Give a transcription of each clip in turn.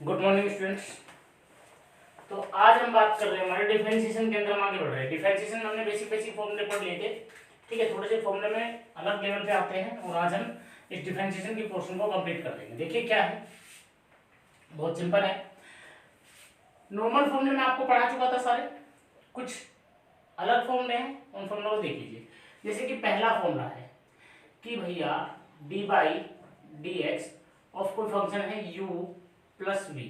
Good morning students. तो आज हम बात कर रहे हैं हमारे डिफरेंशिएशन के अंदर हम आगे बढ़ रहे हैं। डिफरेंशिएशन में हमने बेसिक फॉर्मूले पढ़ लिए थे, ठीक है। थोड़े से फॉर्मूले में अलग लेवल पे आते हैं और आज हम इस डिफरेंशिएशन की पोर्शन को कंप्लीट कर देंगे। देखिए क्या है, बहुत सिंपल है। नॉर्मल फॉर्मूले में आपको पढ़ा चुका था सारे, कुछ अलग फॉर्मूले हैं, उन फॉर्मूलों को देख लीजिए। जैसे कि पहला फॉर्मूला है कि भैया D by d x of कोई फंक्शन है यू प्लस वी,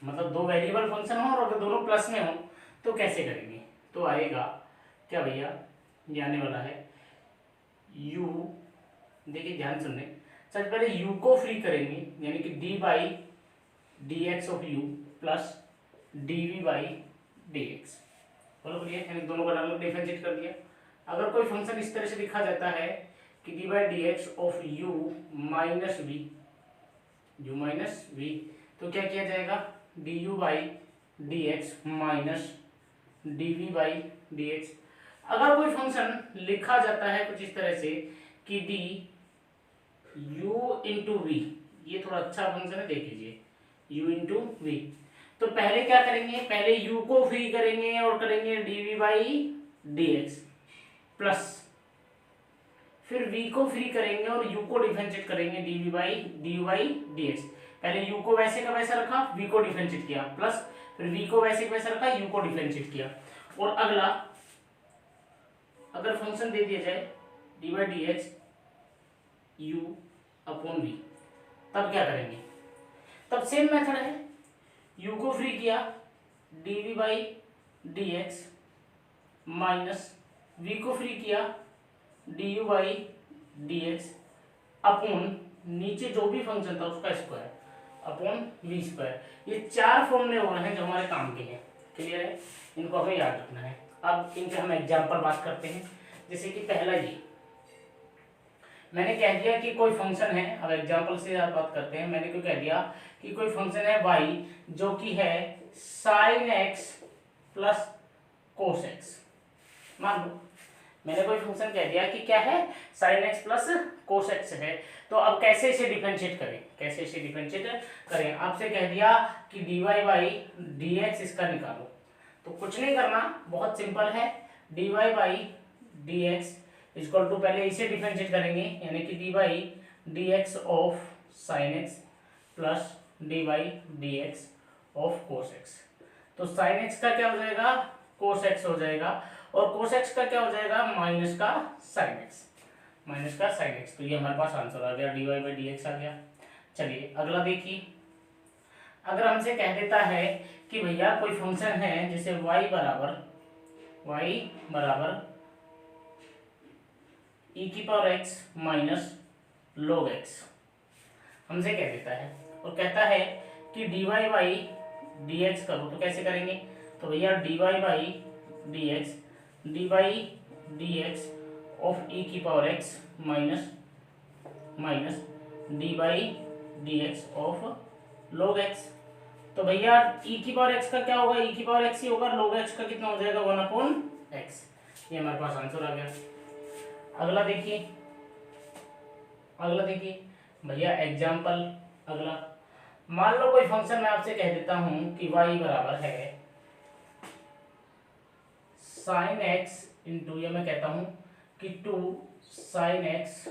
मतलब दो वेरिएबल फंक्शन हो और अगर दोनों प्लस में हो तो कैसे करेंगे। तो आएगा क्या भैया, ये आने वाला है u, देखिए ध्यान सुनने, सबसे पहले u को फ्री करेंगे यानी कि d by d x of u plus d v by d x, बोलो बोलिए, यानी दोनों का अलग डिफरेंशिएट कर दिया। अगर कोई फंक्शन इस तरह से लिखा जाता है कि d by d x of u minus v, u minus v, तो क्या किया जाएगा, d u by d x minus d v by d x. अगर कोई फंक्शन लिखा जाता है कुछ इस तरह से कि डी यू इंटू वी, ये थोड़ा अच्छा फंक्शन है, देख लीजिए यू इंटू वी, तो पहले क्या करेंगे, पहले यू को फ्री करेंगे और करेंगे d v by d x plus फिर v को फ्री करेंगे और u को डिफरेंशिएट करेंगे d v by d u by d x. पहले u को वैसे का वैसा रखा, v को डिफरेंशिएट किया, प्लस फिर v को वैसे का वैसा रखा, u को डिफरेंशिएट किया। और अगला अगर फंक्शन दे दिया जाए d by d x u upon v, तब क्या करेंगे, तब सेम मेथड है, u को फ्री किया d v by d x minus v को फ्री किया d u by d x upon नीचे जो भी फंक्शन था उसका स्क्वायर अपॉन वी स्क्वायर। ये चार फॉर्मूले हो रहे हैं जो हमारे काम के हैं, क्लियर है, इनको हमें याद रखना है। अब इनके हम एग्जाम्पल बात करते हैं। जैसे कि पहला ये मैंने कह दिया कि कोई फंक्शन है, अब एग्जाम्पल से बात करते हैं। मैंने क्यों कह दिया कि कोई फंक्शन है y जो कि है sign x plus cos x, मान लो मैंने कोई फंक्शन कह दिया कि क्या है, sign x plus cos x है। तो अब कैसे इसे डिफरेंशिएट करें, कैसे इसे डिफरेंशिएट करें, आपसे कह दिया कि d y by d x इसका निकालो, तो कुछ नहीं करना, बहुत सिंपल है। D y by d x equal to, पहले इसे डिफरेंशिएट करेंगे यानी कि d by d x of sine x plus d by d x of cos x. तो साइन एक्स का क्या हो जाएगा, कोस एक्स हो जाएगा, और कोस एक्स का क्या हो जाएगा, माइनस का साइन एक्स, माइनस का साइन एक्स। तो ये हमारे पास आंसर आ गया, d y by d x आ गया। चलिए अगला देखिए, अगर हमसे कह देता है कि भैया कोई फंक्शन है जैसे y बराबर ई की power x minus log x, हमसे कह देता है और कहता है कि d y by d x करो, तो कैसे करेंगे, तो भैया d y by d x, d by d x of e की power x minus minus d by d x of log x. तो भैया ई की पावर एक्स का क्या होगा, ई की पावर एक्स ही होगा, log एक्स का कितना हो जाएगा, 1 अपॉन एक्स। ये हमारे पास आंसर आ गया। अगला देखिए, अगला देखिए भैया एग्जाम्पल, अगला मान लो कोई फंक्शन मैं आपसे कह देता हूं कि y बराबर है साइन एक्स इंटू, ये मैं कहता हूं कि 2 sine x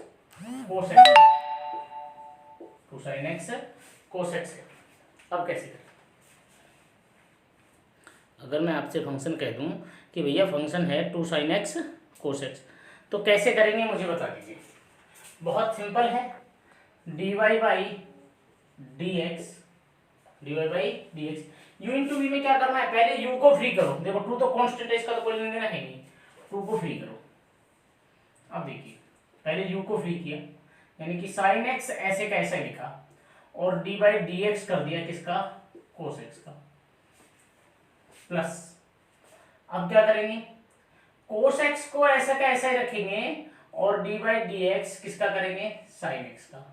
cos x, 2 sine x cos x है। अब कैसे करें, अगर मैं आपसे फंक्शन कह दूं कि भैया फंक्शन है 2 साइन एक्स कोस एक्स, तो कैसे करेंगे मुझे बता दीजिए। बहुत सिंपल है, d y by d x, d y by d x, u into v में क्या करना है, पहले यू को फ्री करो, देखो 2 तो कांस्टेंट है, इसका तो कोई लेना देना है नहीं, 2 को फ्री करो। अब देखिए पहले यू को फ्री किया यानी कि साइन एक्स ऐसे का ऐसा लिखा और डी बाई डी एक्स कर दिया किसका, कोस एक्स का, प्लस अब क्या करेंगे, कोस एक्स को ऐसा का ऐसा ही रखेंगे और डी बाई डी एक्स किसका करेंगे, साइन एक्स का।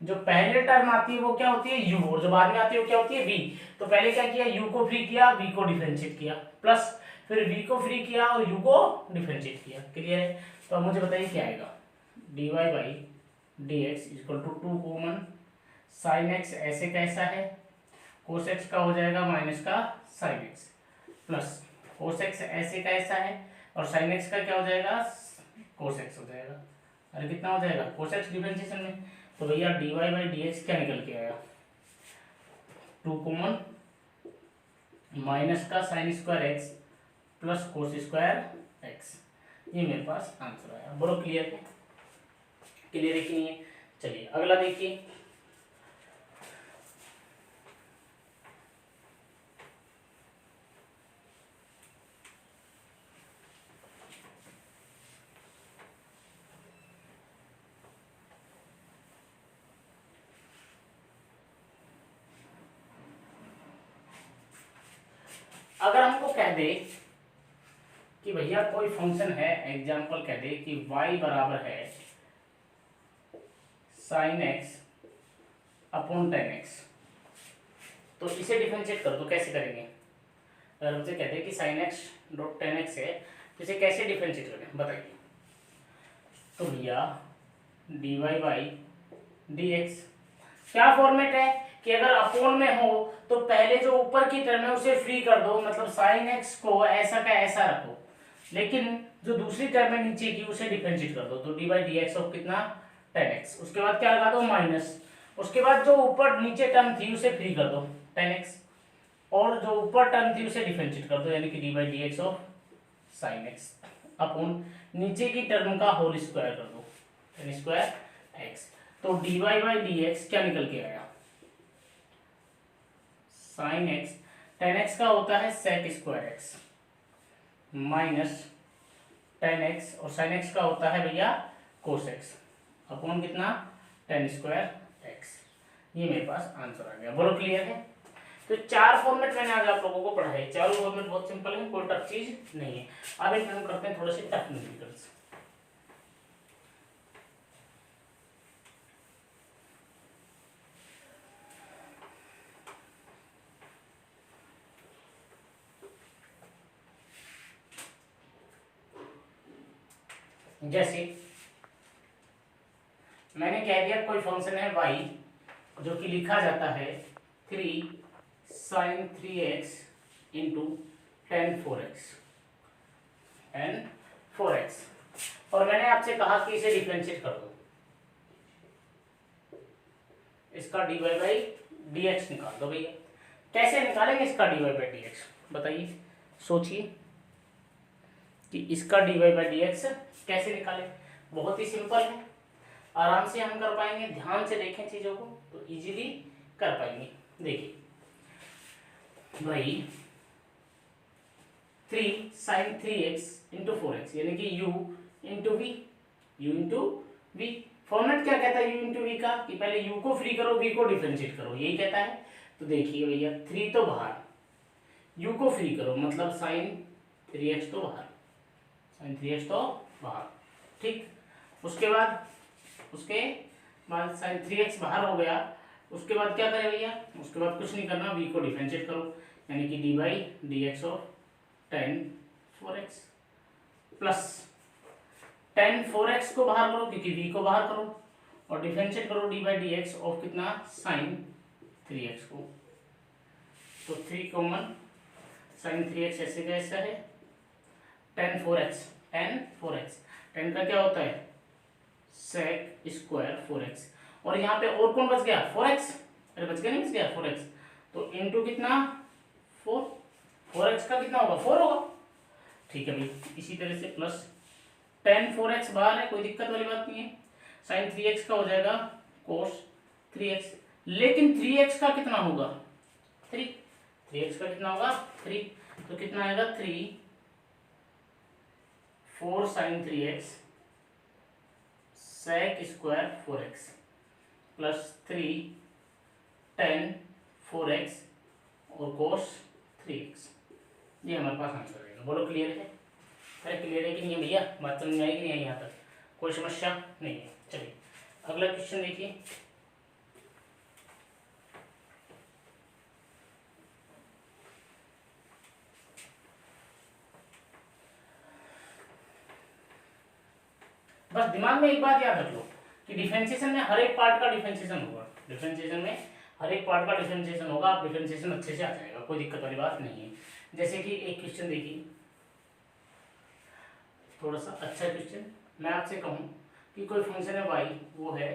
जो पहले टर्म आती है वो क्या होती है u, और जो बाद में आती है वो क्या होती है v। तो पहले क्या किया, u को फ्री किया, v को डिफरेंशिएट किया, प्लस फिर v को फ्री किया और u को डिफरेंशिएट किया, क्लियर है। तो अब मुझे बताइए क्या आएगा, d y by d x equal to 2 common sine x ऐसे कैसा है कोस एक्स का हो जाएगा माइनस का sine x, plus cos x ऐसे का ऐसा है और साइन एक्स का क्या हो जाएगा, कोस एक्स हो जाएगा। अरे कितना हो जाएगा कोस एक्स डिफरेंशिएशन में, तो भैया dy बाई डी एक्स क्या निकल के आया, 2 कॉमन माइनस का sine square x plus cos square x, ये मेरे पास आंसर आया। बोलो क्लियर है, क्लियर है कि नहीं है। चलिए अगला देखिए, अगर हमको कह दे कि भैया कोई फंक्शन है, एग्जांपल कह दे कि y बराबर है sign x upon ten x, तो इसे डिफरेंशिएट कर दो, कैसे करेंगे। अगर हमसे कहते हैं कि sine x dot tan x है तो इसे कैसे डिफरेंशिएट करें बताइए। तो भैया d y by d x, क्या फॉर्मेट है कि अगर अपोन में हो तो पहले जो ऊपर की टर्म है उसे फ्री कर दो, मतलब साइन एक्स को ऐसा का ऐसा रखो, लेकिन जो दूसरी टर्म है नीचे की उसे डिफरेंशिएट कर दो। तो d by d x of कितना, टेन एक्स, उसके बाद क्या लगा दो माइनस, उसके बाद जो ऊपर नीचे टर्म थी उसे फ्री कर दो टेन एक्स, और जो ऊपर टर्म थी उसे डिफरेंशिएट कर दो, यानी कि d by d x of sine x upon नीचे की टर्म का होल स्क्वायर कर दो टेन स्क्वायर एक्स। तो d y by d x क्या निकल के आया, साइन एक्स, टेन एक्स का होता है sec square x minus tan x, और साइन एक्स का होता है भैया कोस एक्स अपॉन कितना, टेन स्क्वायर एक्स। ये मेरे पास आंसर आ गया। बोलो क्लियर है। तो चार फॉर्मेट मैंने आज आप लोगों को पढ़ाए, चारों फॉर्मेट बहुत सिंपल है, कोई टफ चीज नहीं है। अब एक काम करते हैं थोड़े से टफ न्यूमेरिकल्स। जैसे मैंने कह दिया कोई फंक्शन है y जो कि लिखा जाता है 3 sign 3x into ten 4x N 4x, और मैंने आपसे कहा कि इसे डिफरेंशिएट कर दो, इसका d y by d x निकाल दो। भैया कैसे निकालेंगे इसका d y by d x बताइए, सोचिए कि इसका d y by d x कैसे निकालें। बहुत ही सिंपल है, आराम से हम कर पाएंगे, ध्यान से देखें चीजों को तो इजीली कर पाएंगे। देखिए भाई 3 साइन 3x इंटू 4x यानी कि u into v, u into v. Format क्या कहता है u इंटू वी का, कि पहले u को फ्री करो v को डिफरेंशिएट करो, यही कहता है। तो देखिए भैया 3 तो बाहर, u को फ्री करो मतलब साइन 3x तो बाहर, साइन 3x तो बाहर, ठीक। उसके बाद साइन 3x बाहर हो गया, उसके बाद क्या करें भैया, उसके बाद कुछ नहीं करना, v को डिफरेंशिएट करो यानी कि d by d x of ten 4x plus ten 4x को बाहर करो क्योंकि v को बाहर करो, और डिफरेंशिएट करो D by d x of कितना, साइन 3x को। तो 3 कॉमन साइन 3x ऐसे का ऐसा है, टेन 4x, टेन का क्या होता है सेक स्क्वायर 4x, और यहाँ पे और कौन बच गया 4x, अरे बच गया नहीं, बच गया 4x, तो इंटू कितना 4x का कितना होगा 4 होगा, ठीक है भाई। इसी तरह से प्लस टेन 4x बाहर है, कोई दिक्कत वाली बात नहीं है, साइन 3x का हो जाएगा कोस 3x, लेकिन 3x का कितना होगा 3x का कितना होगा 3, तो कितना आएगा 3 4 sine 3x sec square 4x plus 3 tan 4x और कोस 3x, ये हमारे पास आंसर रहेगा। बोलो क्लियर है। अरे क्लियर है कि नहीं है भैया, बात समझ में आई कि नहीं आई, यहाँ तक कोई समस्या नहीं है। चलिए अगला क्वेश्चन देखिए, बस दिमाग में एक बात याद रख लो कि डिफरेंशिएशन में हर एक पार्ट का डिफरेंशिएशन होगा, डिफरेंशिएशन में हर एक पार्ट का डिफरेंशिएशन होगा, आप डिफरेंशिएशन अच्छे से आ जाएगा, कोई दिक्कत वाली बात नहीं है। जैसे कि एक क्वेश्चन देखिए, थोड़ा सा अच्छा क्वेश्चन, मैं आपसे कहूँ कि कोई फंक्शन है y, वो है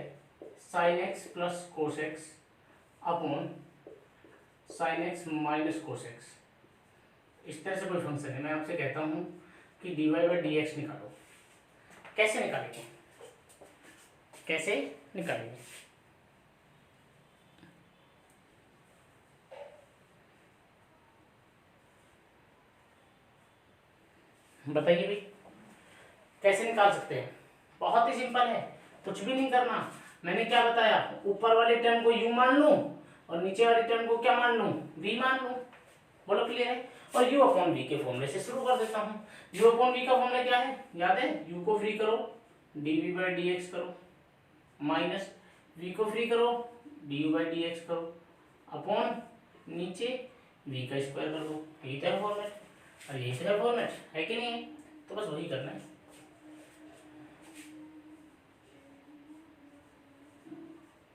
sign x plus cos x upon sine x minus cos x, इस तरह से कोई फंक्शन है। मैं आपसे कहता हूँ कि dy बाई डी एक्स निकालो, कैसे निकालेंगे, कैसे निकालेंगे? बताइए भाई, कैसे निकाल सकते हैं? बहुत ही सिंपल है, कुछ भी नहीं करना। मैंने क्या बताया, ऊपर वाले टर्म को u मान लूं और नीचे वाले टर्म को क्या मान लूं, v मान लूं। बोलो क्लियर है? और u अपॉन v के फॉर्मूले से शुरू कर देता हूं। u अपॉन v का फॉर्मूला क्या है, याद है? u को फ्री करो dv बाई डी एक्स करो, माइनस v को फ्री करो du बाई डी एक्स करो, अपॉन नीचे v का स्क्वायर कर दो। यही तो है फॉर्मेट, और यही तो है फॉर्मेट, है कि नहीं है? तो बस वही करना है।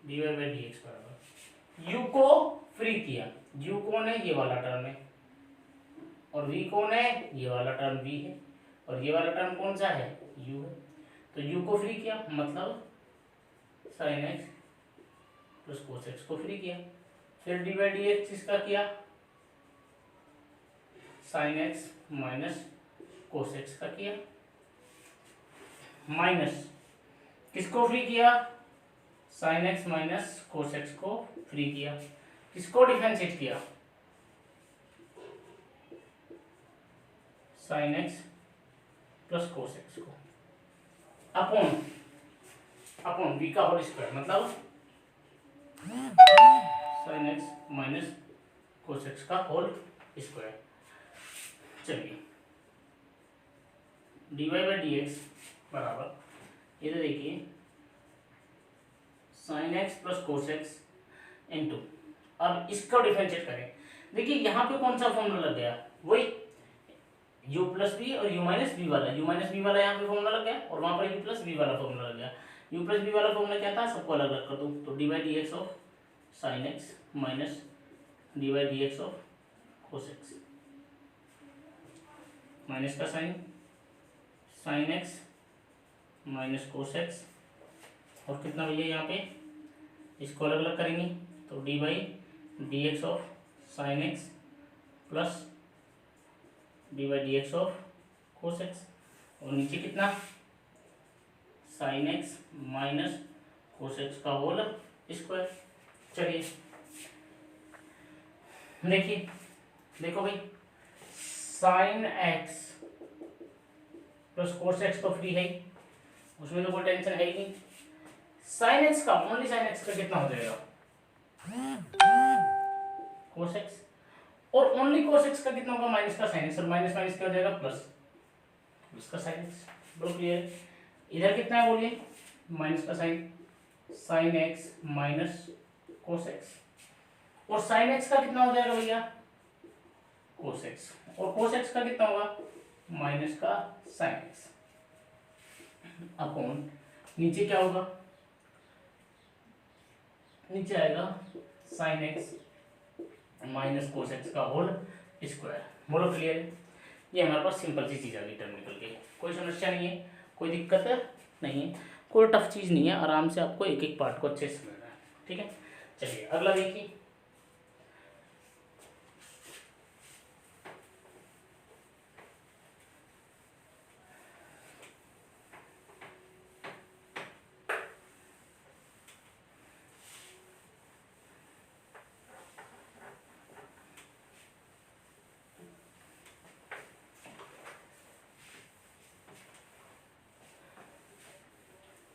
dy बाई डी एक्स बराबर u को फ्री किया, u कौन है, ये वाला टर्म है, और v कौन है, ये वाला टर्म v है, और ये वाला टर्म कौन सा है, u है। तो u को फ्री किया मतलब sign x plus cos x को फ्री किया, फिर डी बाई डी एक्स इसका किया sign x minus cos x का किया, माइनस किसको फ्री किया, sign x minus cos x को फ्री किया, किसको डिफरेंशिएट किया, sign x plus cos x को, अपॉन अपॉन v का होल स्क्वायर मतलब sign x minus cos x का होल स्क्वायर। चलिए dy बाई डी एक्स बराबर, इधर देखिए sign x plus cos x into, अब इसको डिफरेंशिएट करें। देखिए यहाँ पे कौन सा फॉर्मूला लग गया, वही u प्लस बी और u माइनस बी वाला, u माइनस बी वाला यहाँ पे फॉर्मूला लग गया, और वहाँ पर u प्लस बी वाला फॉर्मूला लग गया। u प्लस बी वाला फॉर्मूला क्या था, सबको अलग अलग कर दूँ, तो d by d x of sine x minus d by d x of cos x, minus का sine, sine x minus cos x, और कितना भैया यहाँ पे, इसको अलग अलग करेंगे तो d by d x of sine x plus d by d x of cos x, और नीचे कितना, sign x minus cos x का होल स्क्वायर। चलिए देखिए, देखो भाई sign x plus cos x तो फ्री है, उसमें तो कोई टेंशन है ही नहीं। साइन एक्स का, ओनली साइन एक्स का कितना हो जाएगा, कोस एक्स, और ओनली कोस एक्स का कितना होगा, माइनस का साइन एक्स, और माइनस माइनस क्या हो जाएगा, प्लस, प्लस का साइन एक्स। बड़ो क्लियर? इधर कितना है बोलिए, माइनस का sine, sine x minus cos x, और साइन एक्स का कितना हो जाएगा भैया, कोस एक्स, और कोस एक्स का कितना होगा, माइनस का साइन एक्स, अपॉन नीचे क्या होगा, नीचे आएगा sign x minus cos x का होल स्क्वायर। बोलो क्लियर? ये हमारे पास सिंपल सी चीज़ आ गई टर्म निकल के, कोई समस्या नहीं है, कोई दिक्कत नहीं है, कोई टफ चीज़ नहीं है, आराम से आपको एक एक पार्ट को अच्छे से समझना है। ठीक है, चलिए अगला देखिए।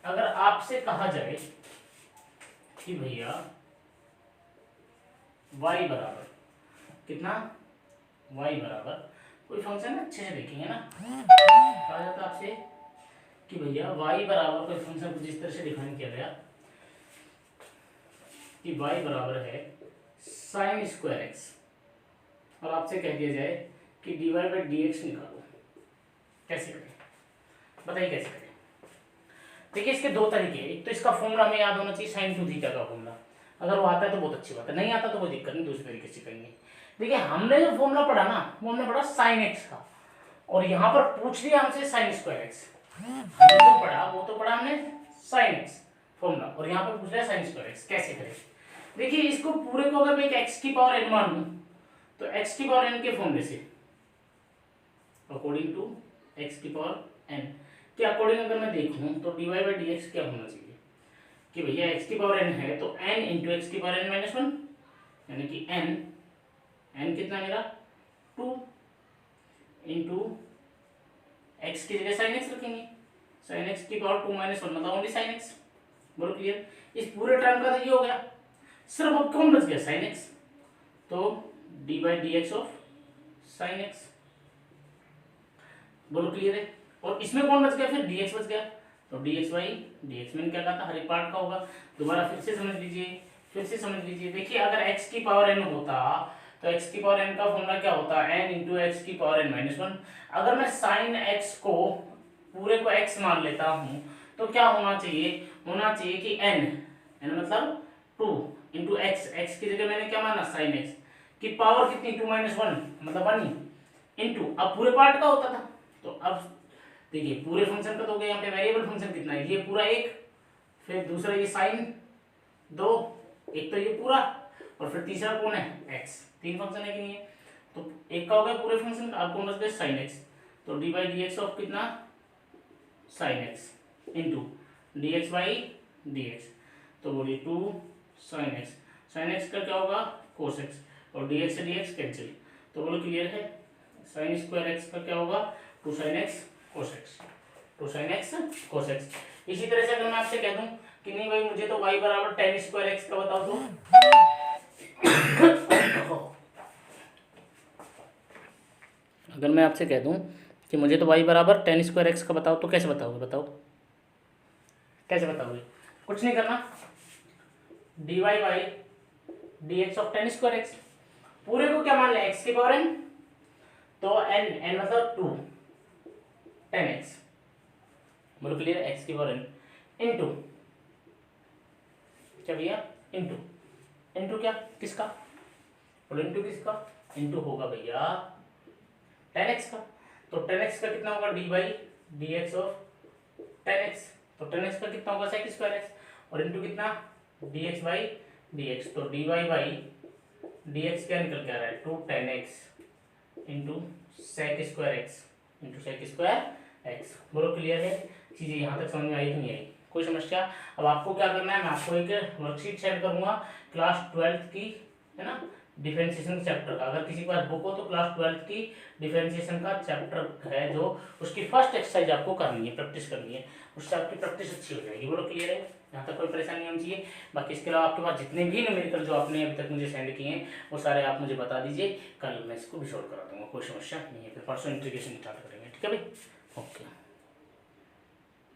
अगर आपसे कहा जाए कि भैया y बराबर कितना, y बराबर कोई फंक्शन अच्छे से देखेंगे ना, कहा जाता है आपसे कि भैया y बराबर कोई फंक्शन कुछ इस तरह से डिफाइन किया गया कि y बराबर है साइन स्क्वायर एक्स, और आपसे कह दिया जाए कि dy बाई डी एक्स निकालो, कैसे करें, बताइए कैसे करें? देखिए इसके दो तरीके, एक तो इसका फॉर्मूला हमें याद होना चाहिए, साइन टू थीटा का फॉर्मूला। अगर वो आता है तो बहुत अच्छी बात है, नहीं आता तो कोई दिक्कत नहीं, दूसरे तरीके से करेंगे। देखिए हमने जो फॉर्मूला पढ़ा ना वो हमने पढ़ा साइन एक्स का, और यहाँ पर पूछ लिया हमसे साइन स्क्वायर एक्स। हमने जो पढ़ा वो तो पढ़ा हमने साइन एक्स फॉर्मूला, और यहाँ पर पूछ लिया साइन स्क्वायर एक्स, कैसे करें। देखिए इसको पूरे को अगर मैं एक एक्स की पावर एन मानूं तो एक्स की पावर एन के फॉर्मूले से अकॉर्डिंग टू एक्स की पावर एन के अकॉर्डिंग अगर मैं देखूं तो dy बाई डी एक्स क्या होना चाहिए कि भैया एक्स की पावर एन है तो n इंटू एक्स की पावर एन माइनस वन, यानी कि n कितना मेरा 2 इंटू एक्स की जगह साइन एक्स रखेंगे, साइन एक्स की पावर 2 माइनस वन मतलब ओनली साइन एक्स। बोलो क्लियर। इस पूरे टर्म का तो ये हो गया, सिर्फ अब कौन बच गया साइन एक्स, तो d by d x of sine x. बोलो क्लियर है। और इसमें कौन बच गया फिर dx बच गया, तो dx बाई dx मैंने क्या कहा था हर एक पार्ट का होगा। दोबारा फिर से समझ लीजिए, देखिए अगर x की पावर n होता तो x की पावर n का फॉर्मूला क्या होता है n इंटू एक्स की पावर n माइनस वन। अगर मैं साइन x को पूरे को x मान लेता हूँ तो क्या होना चाहिए कि n मतलब 2 इंटू एक्स की जगह मैंने क्या माना साइन x की पावर कितनी 2 माइनस वन मतलब 1 इंटू, अब पूरे पार्ट का होता था तो अब देखिए पूरे फंक्शन का तो हो गया, यहाँ पे वेरिएबल फंक्शन कितना है ये पूरा एक, फिर दूसरा ये साइन 2, एक तो ये पूरा, और फिर तीसरा कौन है x, 3 फंक्शन है कि नहीं है, तो एक का हो गया पूरे फंक्शन का, अब कौन बच गया साइन x, तो d by d x of कितना sine x into d x by d x, तो बोलिए 2 साइन x का क्या होगा कोस x, और डी एक्स से डी एक्स कैंसिल, तो बोलो क्लियर है। साइन स्क्वायर x का क्या होगा 2 साइन x कोस एक्स। इसी तरह से अगर मैं आपसे कह दूं कि नहीं भाई मुझे तो y बराबर tan स्क्वायर x का बताओ तो अगर मैं आपसे कह दूं कि मुझे तो y बराबर tan स्क्वायर x का बताओ तो कैसे बताओगे, कैसे बताओगे। कुछ नहीं करना, dy by d x of tan square x, पूरे को क्या मान लिया x की पावर n, तो n मतलब 2 tan x, बोलो क्लियर, x की पावर n इंटू क्या भैया इंटू क्या किसका, बोलो इंटू किसका, इंटू होगा भैया tan x का, तो tan x का कितना होगा D by d x of tan x, तो tan x का कितना होगा sec स्क्वायर x, और इंटू कितना dx बाई dx, तो dy बाई dx क्या निकल के आ रहा है 2 tan x into sec square x। बोलो क्लियर है, चीजें यहाँ तक समझ में आई कि नहीं आई, कोई समस्या। अब आपको क्या करना है, मैं आपको एक वर्कशीट सेंड करूंगा क्लास 12th की, है ना, डिफरेंशिएशन चैप्टर का। अगर किसी के पास बुक हो तो क्लास 12th की डिफरेंशिएशन का चैप्टर है जो, उसकी फर्स्ट एक्सरसाइज आपको करनी है, प्रैक्टिस करनी है, उससे आपकी प्रैक्टिस अच्छी हो जाएगी। बोलो क्लियर है, यहाँ तक कोई परेशानी नहीं होनी चाहिए। बाकी इसके अलावा आपके पास जितने भी न्यूमेरिकल जो आपने अभी तक मुझे सेंड किए हैं वो सारे आप मुझे बता दीजिए, कल मैं इसको भी सॉल्व करा दूंगा, कोई समस्या नहीं है। फिर परसों इंटीग्रेशन स्टार्ट करेंगे, ठीक है भाई, ओके।